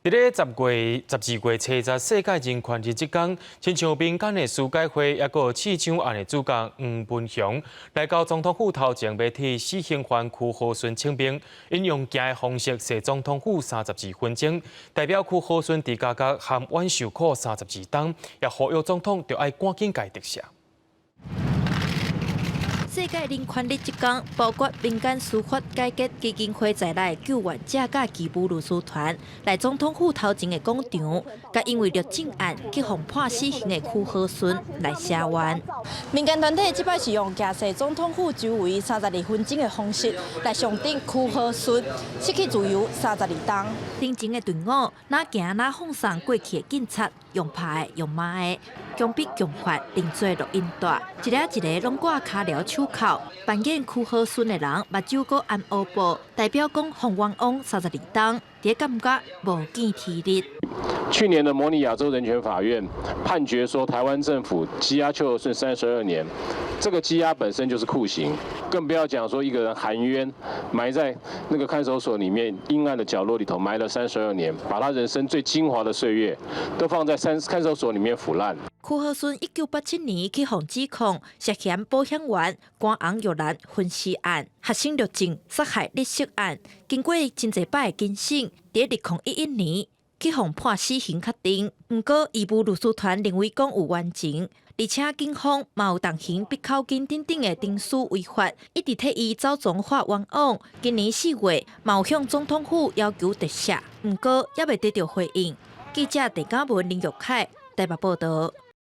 伫咧12月初10世界人权日这天，亲像民间的书解会，也个市长案的主角黄文雄来到总统府头前，要替死刑犯屈和顺请兵，引用行的方式说总统府32分钟，代表屈和顺伫家家含冤受苦32天，也呼吁总统着爱赶紧改特赦。 世界人权日这天，包括民间司法改革基金会在内救援者甲基辅律师团来总统府头前的广场，甲因为入境案去互判死刑的屈和顺来谢冤。民间团体这摆是用架设总统府周围32分钟的方式来象征屈和顺失去自由32天。顶前的队伍哪行哪放送过去的警察，用拍的用骂的，强逼强法，连做录音带，一个一个拢挂卡条手铐。扮演屈和顺的人目睭搁按乌布，代表讲洪冤枉32天，伫感觉无见天日。 去年的模拟亚洲人权法院判决说，台湾政府羁押屈和顺32年，这个羁押本身就是酷刑，更不要讲说一个人含冤埋在那个看守所里面阴暗的角落里头埋了32年，把他人生最精华的岁月都放在看守所里面腐烂。 屈和顺1987年去互指控涉嫌保险员关昂玉兰分尸案、学生入境杀害立息案，经过真侪摆的警审，伫2011年。 去互判死刑确定，不过义务律师团认为讲有冤情，而且警方嘛有动刑逼扣金等等的定数违法，一直替伊走总法冤枉。今年4月，嘛有向总统府要求特赦，不过也未得到回应。记者陈嘉文、林玉凯台北报道。